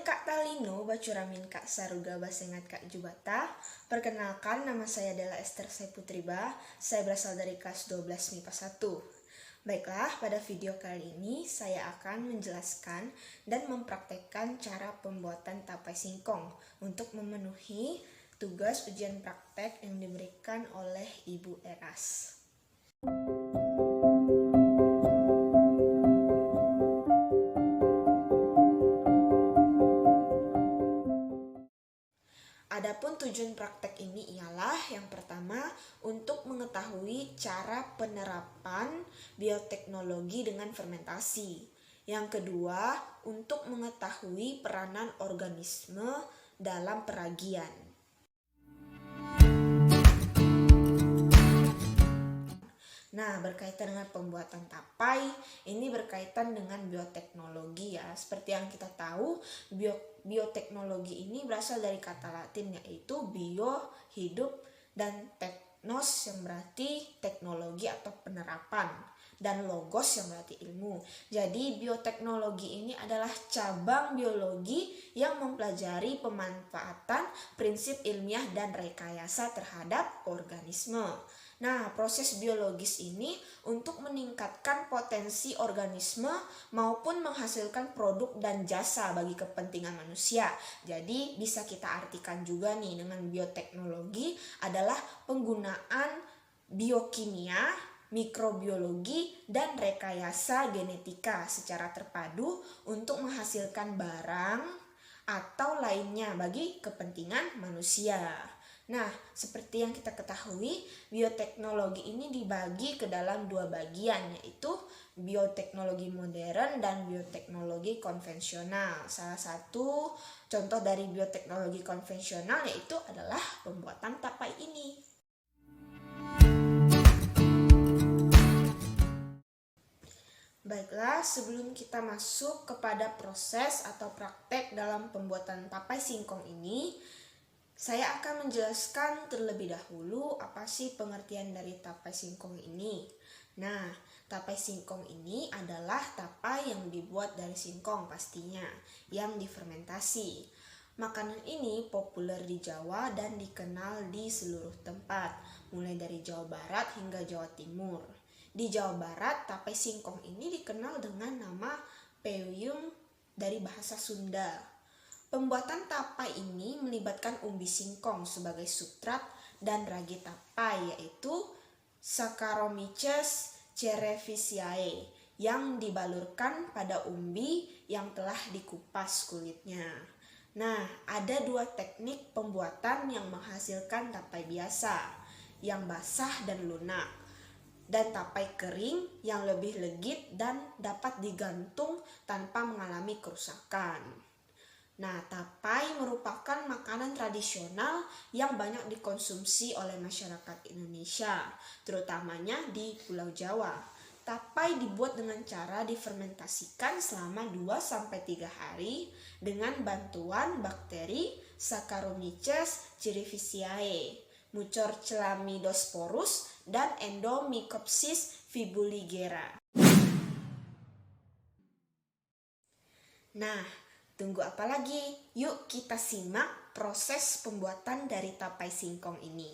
Kak Talino, bacuramin Kak Saruga basengat Kak Jubata. Perkenalkan, nama saya adalah Esther Saiputriba. Saya berasal dari kelas 12 MIPA 1. Baiklah, pada video kali ini saya akan menjelaskan dan mempraktekkan cara pembuatan tapai singkong untuk memenuhi tugas ujian praktek yang diberikan oleh Ibu Eras. Adapun tujuan praktek ini ialah yang pertama untuk mengetahui cara penerapan bioteknologi dengan fermentasi. Yang kedua, untuk mengetahui peranan organisme dalam peragian. Nah, berkaitan dengan pembuatan tapai, ini berkaitan dengan bioteknologi ya. Seperti yang kita tahu, bioteknologi ini berasal dari kata Latin yaitu bio, hidup, dan teknos yang berarti teknologi atau penerapan, dan logos yang berarti ilmu. Jadi bioteknologi ini adalah cabang biologi yang mempelajari pemanfaatan prinsip ilmiah dan rekayasa terhadap organisme. Nah, proses biologis ini untuk meningkatkan potensi organisme maupun menghasilkan produk dan jasa bagi kepentingan manusia. Jadi bisa kita artikan juga nih dengan bioteknologi adalah penggunaan biokimia, mikrobiologi, dan rekayasa genetika secara terpadu untuk menghasilkan barang atau lainnya bagi kepentingan manusia. Nah, seperti yang kita ketahui, bioteknologi ini dibagi ke dalam dua bagian, yaitu bioteknologi modern dan bioteknologi konvensional. Salah satu contoh dari bioteknologi konvensional yaitu adalah pembuatan tapai ini. Baiklah, sebelum kita masuk kepada proses atau praktek dalam pembuatan tapai singkong ini, saya akan menjelaskan terlebih dahulu apa sih pengertian dari tapai singkong ini. Nah, tapai singkong ini adalah tapai yang dibuat dari singkong pastinya, yang difermentasi. Makanan ini populer di Jawa dan dikenal di seluruh tempat, mulai dari Jawa Barat hingga Jawa Timur. Di Jawa Barat, tapai singkong ini dikenal dengan nama peyum dari bahasa Sunda. Pembuatan tapai ini melibatkan umbi singkong sebagai substrat dan ragi tapai, yaitu Saccharomyces cerevisiae yang dibalurkan pada umbi yang telah dikupas kulitnya. Nah, ada dua teknik pembuatan yang menghasilkan tapai biasa, yang basah dan lunak, dan tapai kering yang lebih legit dan dapat digantung tanpa mengalami kerusakan. Nah, tapai merupakan makanan tradisional yang banyak dikonsumsi oleh masyarakat Indonesia, terutamanya di Pulau Jawa. Tapai dibuat dengan cara difermentasikan selama 2-3 hari dengan bantuan bakteri Saccharomyces cerevisiae, Mucorcelamidosporus, dan Endomycopsis fibuligera. Nah, tunggu apa lagi? Yuk kita simak proses pembuatan dari tapai singkong ini.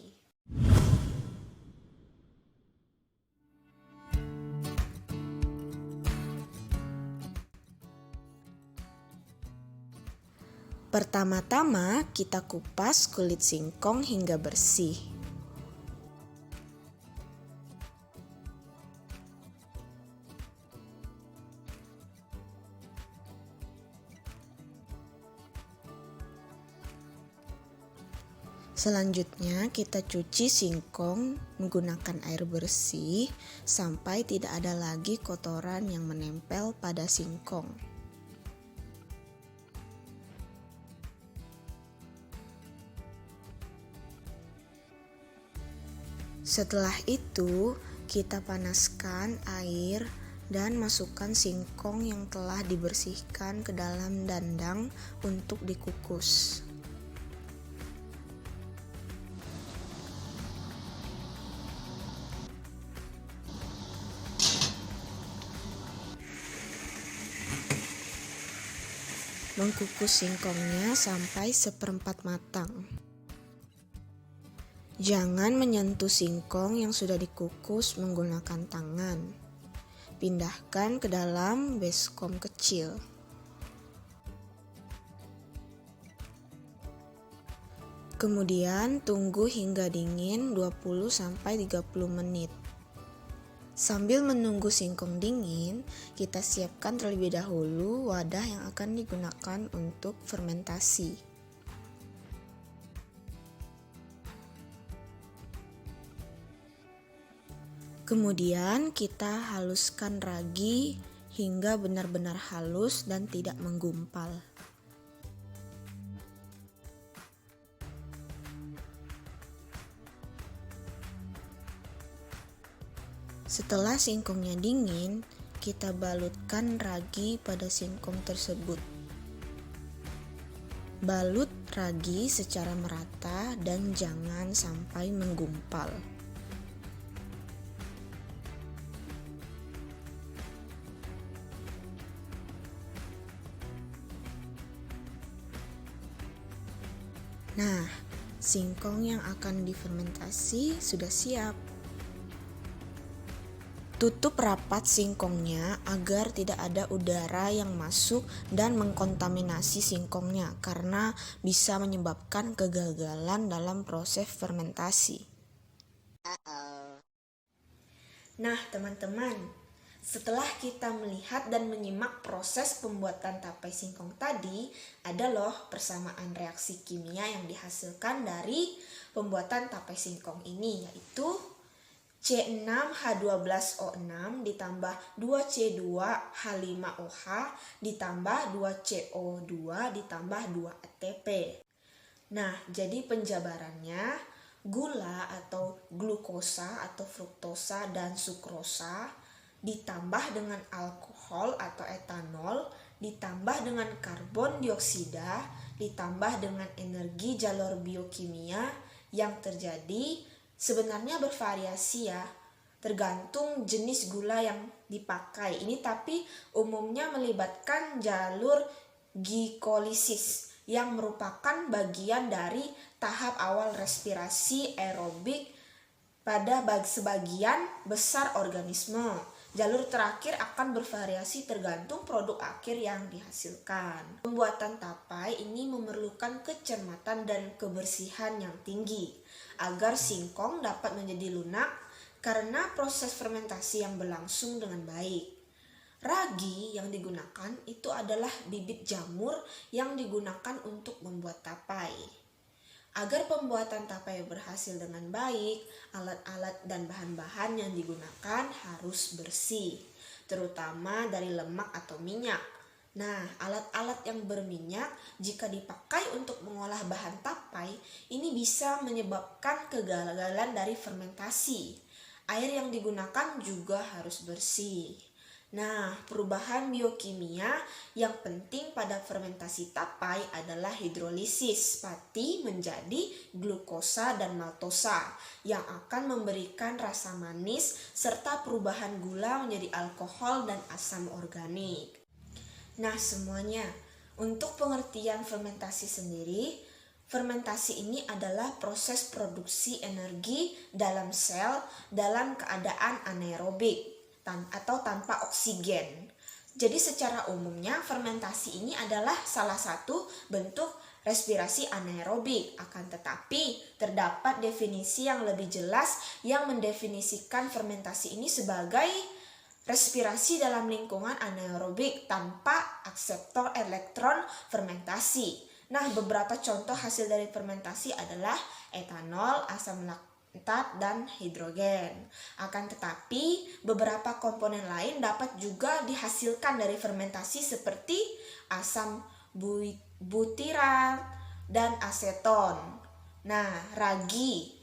Pertama-tama kita kupas kulit singkong hingga bersih. Selanjutnya kita cuci singkong menggunakan air bersih sampai tidak ada lagi kotoran yang menempel pada singkong. Setelah itu kita panaskan air dan masukkan singkong yang telah dibersihkan ke dalam dandang untuk dikukus. Mengkukus singkongnya sampai seperempat matang. Jangan menyentuh singkong yang sudah dikukus menggunakan tangan. Pindahkan ke dalam baskom kecil. Kemudian tunggu hingga dingin 20-30 menit. Sambil menunggu singkong dingin, kita siapkan terlebih dahulu wadah yang akan digunakan untuk fermentasi. Kemudian kita haluskan ragi hingga benar-benar halus dan tidak menggumpal. Setelah singkongnya dingin, kita balutkan ragi pada singkong tersebut. Balut ragi secara merata dan jangan sampai menggumpal. Nah, singkong yang akan difermentasi sudah siap. Tutup rapat singkongnya agar tidak ada udara yang masuk dan mengkontaminasi singkongnya karena bisa menyebabkan kegagalan dalam proses fermentasi. Nah, teman-teman, setelah kita melihat dan menyimak proses pembuatan tapai singkong tadi, ada loh persamaan reaksi kimia yang dihasilkan dari pembuatan tapai singkong ini, yaitu C6H12O6 ditambah 2C2H5OH ditambah 2CO2 ditambah 2ATP. Nah, jadi penjabarannya, gula atau glukosa atau fruktosa dan sukrosa ditambah dengan alkohol atau etanol ditambah dengan karbon dioksida ditambah dengan energi jalur biokimia yang terjadi sebenarnya bervariasi ya, tergantung jenis gula yang dipakai. Ini tapi umumnya melibatkan jalur glikolisis yang merupakan bagian dari tahap awal respirasi aerobik pada sebagian besar organisme. Jalur terakhir akan bervariasi tergantung produk akhir yang dihasilkan. Pembuatan tapai ini memerlukan kecermatan dan kebersihan yang tinggi agar singkong dapat menjadi lunak karena proses fermentasi yang berlangsung dengan baik. Ragi yang digunakan itu adalah bibit jamur yang digunakan untuk membuat tapai. Agar pembuatan tapai berhasil dengan baik, alat-alat dan bahan-bahan yang digunakan harus bersih, terutama dari lemak atau minyak. Nah, alat-alat yang berminyak jika dipakai untuk mengolah bahan tapai, ini bisa menyebabkan kegagalan dari fermentasi. Air yang digunakan juga harus bersih. Nah, perubahan biokimia yang penting pada fermentasi tapai adalah hidrolisis pati menjadi glukosa dan maltosa yang akan memberikan rasa manis serta perubahan gula menjadi alkohol dan asam organik. Nah, semuanya, untuk pengertian fermentasi sendiri, fermentasi ini adalah proses produksi energi dalam sel dalam keadaan anaerobik atau tanpa oksigen. Jadi secara umumnya fermentasi ini adalah salah satu bentuk respirasi anaerobik. Akan tetapi terdapat definisi yang lebih jelas yang mendefinisikan fermentasi ini sebagai respirasi dalam lingkungan anaerobik tanpa akseptor elektron fermentasi. Nah, beberapa contoh hasil dari fermentasi adalah etanol, asam laktat, dan hidrogen. Akan tetapi, beberapa komponen lain dapat juga dihasilkan dari fermentasi seperti asam butirat dan aseton. Nah, ragi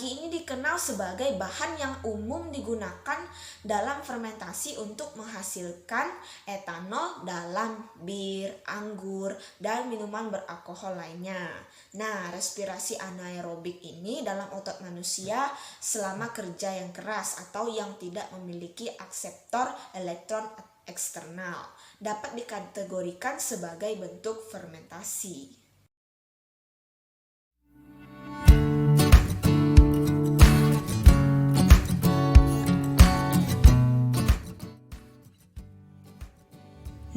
ini dikenal sebagai bahan yang umum digunakan dalam fermentasi untuk menghasilkan etanol dalam bir, anggur, dan minuman beralkohol lainnya. Nah, respirasi anaerobik ini dalam otot manusia selama kerja yang keras atau yang tidak memiliki akseptor elektron eksternal, dapat dikategorikan sebagai bentuk fermentasi.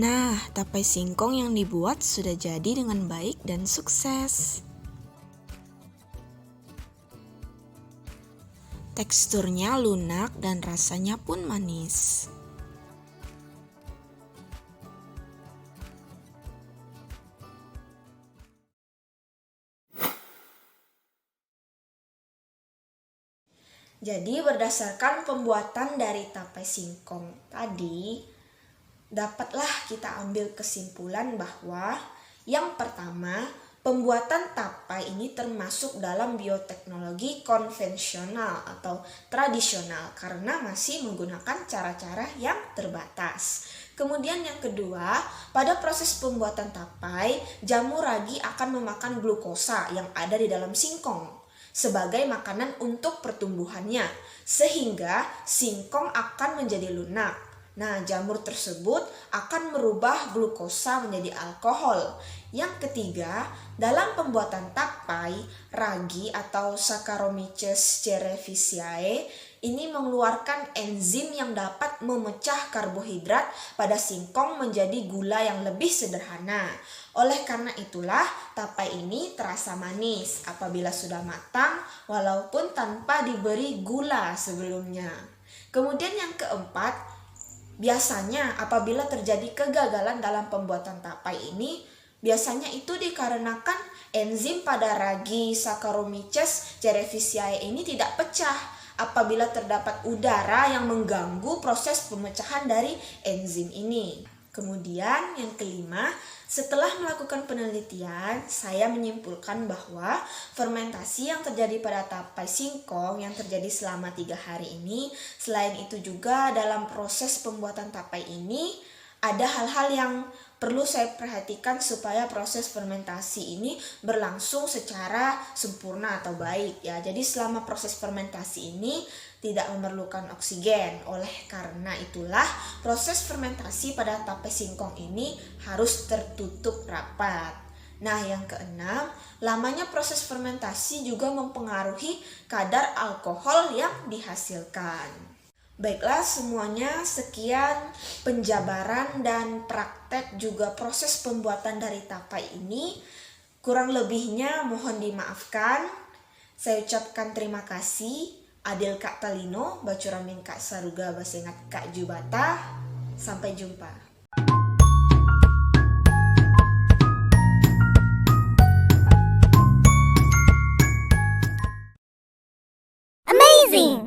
Nah, tapai singkong yang dibuat sudah jadi dengan baik dan sukses. Teksturnya lunak dan rasanya pun manis. Jadi berdasarkan pembuatan dari tapai singkong tadi, dapatlah kita ambil kesimpulan bahwa yang pertama, pembuatan tapai ini termasuk dalam bioteknologi konvensional atau tradisional karena masih menggunakan cara-cara yang terbatas. Kemudian yang kedua, pada proses pembuatan tapai, jamur ragi akan memakan glukosa yang ada di dalam singkong sebagai makanan untuk pertumbuhannya, sehingga singkong akan menjadi lunak. Nah, jamur tersebut akan merubah glukosa menjadi alkohol. Yang ketiga, dalam pembuatan tapai, ragi atau Saccharomyces cerevisiae ini mengeluarkan enzim yang dapat memecah karbohidrat pada singkong menjadi gula yang lebih sederhana. Oleh karena itulah, tapai ini terasa manis apabila sudah matang walaupun tanpa diberi gula sebelumnya. Kemudian yang keempat, biasanya apabila terjadi kegagalan dalam pembuatan tapai ini, biasanya itu dikarenakan enzim pada ragi Saccharomyces cerevisiae ini tidak pecah apabila terdapat udara yang mengganggu proses pemecahan dari enzim ini. Kemudian yang kelima, setelah melakukan penelitian, saya menyimpulkan bahwa fermentasi yang terjadi pada tapai singkong yang terjadi selama 3 hari ini, selain itu juga dalam proses pembuatan tapai ini, ada hal-hal yang perlu saya perhatikan supaya proses fermentasi ini berlangsung secara sempurna atau baik ya. Jadi selama proses fermentasi ini tidak memerlukan oksigen. Oleh karena itulah proses fermentasi pada tapai singkong ini harus tertutup rapat. Nah, yang keenam, lamanya proses fermentasi juga mempengaruhi kadar alkohol yang dihasilkan. Baiklah semuanya, sekian penjabaran dan praktek juga proses pembuatan dari tapai ini. Kurang lebihnya mohon dimaafkan. Saya ucapkan terima kasih. Adil Kak Talino, Bacuramin Kak Saruga, Basengat Kak Jubata. Sampai jumpa.